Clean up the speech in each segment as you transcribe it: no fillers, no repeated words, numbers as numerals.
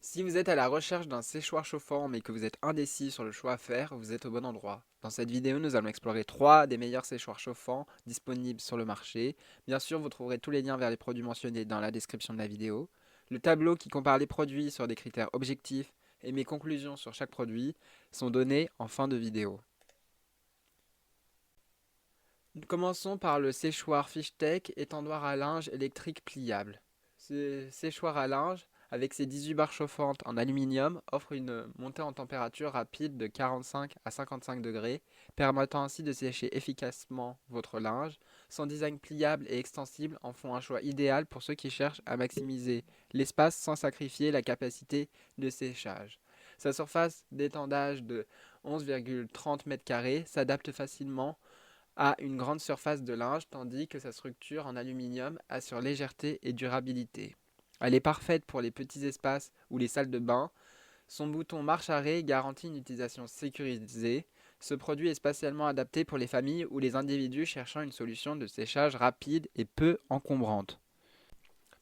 Si vous êtes à la recherche d'un séchoir chauffant mais que vous êtes indécis sur le choix à faire, vous êtes au bon endroit. Dans cette vidéo, nous allons explorer 3 des meilleurs séchoirs chauffants disponibles sur le marché. Bien sûr, vous trouverez tous les liens vers les produits mentionnés dans la description de la vidéo. Le tableau qui compare les produits sur des critères objectifs et mes conclusions sur chaque produit sont donnés en fin de vidéo. Commençons par le séchoir Fishtech étendoir à linge électrique pliable. Ce séchoir à linge, avec ses 18 barres chauffantes en aluminium, offre une montée en température rapide de 45 à 55 degrés, permettant ainsi de sécher efficacement votre linge. Son design pliable et extensible en font un choix idéal pour ceux qui cherchent à maximiser l'espace sans sacrifier la capacité de séchage. Sa surface d'étendage de 11,30 m² s'adapte facilement a une grande surface de linge tandis que sa structure en aluminium assure légèreté et durabilité. Elle est parfaite pour les petits espaces ou les salles de bain. Son bouton marche-arrêt garantit une utilisation sécurisée. Ce produit est spécialement adapté pour les familles ou les individus cherchant une solution de séchage rapide et peu encombrante.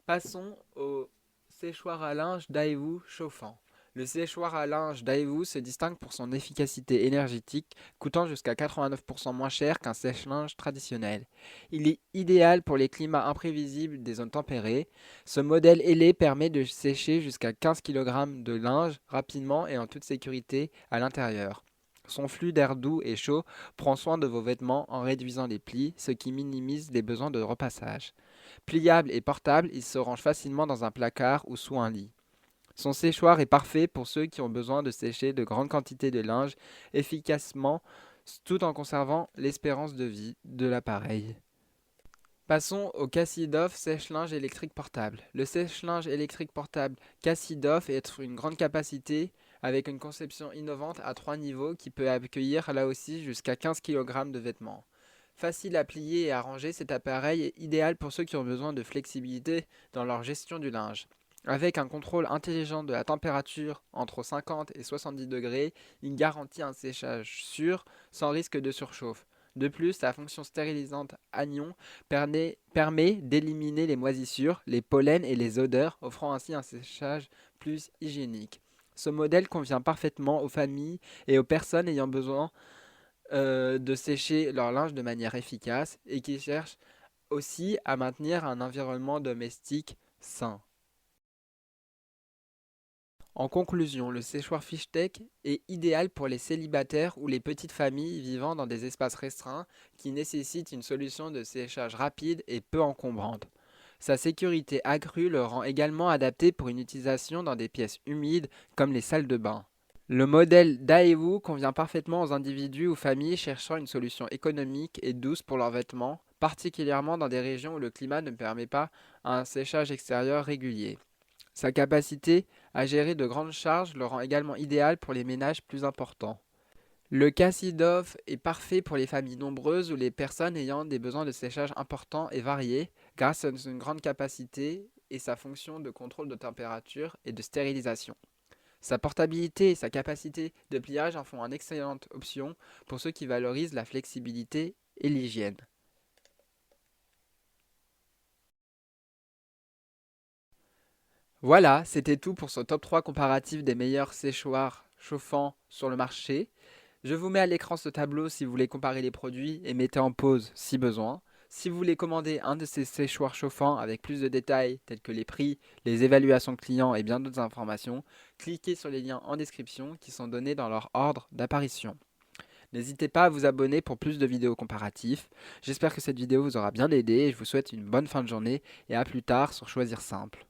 Passons au séchoir à linge Daewoo chauffant. Le séchoir à linge Daewoo se distingue pour son efficacité énergétique, coûtant jusqu'à 89% moins cher qu'un sèche-linge traditionnel. Il est idéal pour les climats imprévisibles des zones tempérées. Ce modèle ailé permet de sécher jusqu'à 15 kg de linge rapidement et en toute sécurité à l'intérieur. Son flux d'air doux et chaud prend soin de vos vêtements en réduisant les plis, ce qui minimise les besoins de repassage. Pliable et portable, il se range facilement dans un placard ou sous un lit. Son séchoir est parfait pour ceux qui ont besoin de sécher de grandes quantités de linge efficacement tout en conservant l'espérance de vie de l'appareil. Passons au Cassidoff sèche-linge électrique portable. Le sèche-linge électrique portable Cassidoff est une grande capacité avec une conception innovante à 3 niveaux qui peut accueillir là aussi jusqu'à 15 kg de vêtements. Facile à plier et à ranger, cet appareil est idéal pour ceux qui ont besoin de flexibilité dans leur gestion du linge. Avec un contrôle intelligent de la température entre 50 et 70 degrés, il garantit un séchage sûr sans risque de surchauffe. De plus, sa fonction stérilisante anion permet d'éliminer les moisissures, les pollens et les odeurs, offrant ainsi un séchage plus hygiénique. Ce modèle convient parfaitement aux familles et aux personnes ayant besoin de sécher leur linge de manière efficace et qui cherchent aussi à maintenir un environnement domestique sain. En conclusion, le séchoir Fishtech est idéal pour les célibataires ou les petites familles vivant dans des espaces restreints qui nécessitent une solution de séchage rapide et peu encombrante. Sa sécurité accrue le rend également adapté pour une utilisation dans des pièces humides comme les salles de bain. Le modèle Daewoo convient parfaitement aux individus ou familles cherchant une solution économique et douce pour leurs vêtements, particulièrement dans des régions où le climat ne permet pas un séchage extérieur régulier. Sa capacité à gérer de grandes charges le rend également idéal pour les ménages plus importants. Le Cassidoff est parfait pour les familles nombreuses ou les personnes ayant des besoins de séchage importants et variés grâce à une grande capacité et sa fonction de contrôle de température et de stérilisation. Sa portabilité et sa capacité de pliage en font une excellente option pour ceux qui valorisent la flexibilité et l'hygiène. Voilà, c'était tout pour ce top 3 comparatif des meilleurs séchoirs chauffants sur le marché. Je vous mets à l'écran ce tableau si vous voulez comparer les produits et mettez en pause si besoin. Si vous voulez commander un de ces séchoirs chauffants avec plus de détails tels que les prix, les évaluations clients et bien d'autres informations, cliquez sur les liens en description qui sont donnés dans leur ordre d'apparition. N'hésitez pas à vous abonner pour plus de vidéos comparatives. J'espère que cette vidéo vous aura bien aidé et je vous souhaite une bonne fin de journée et à plus tard sur Choisir Simple.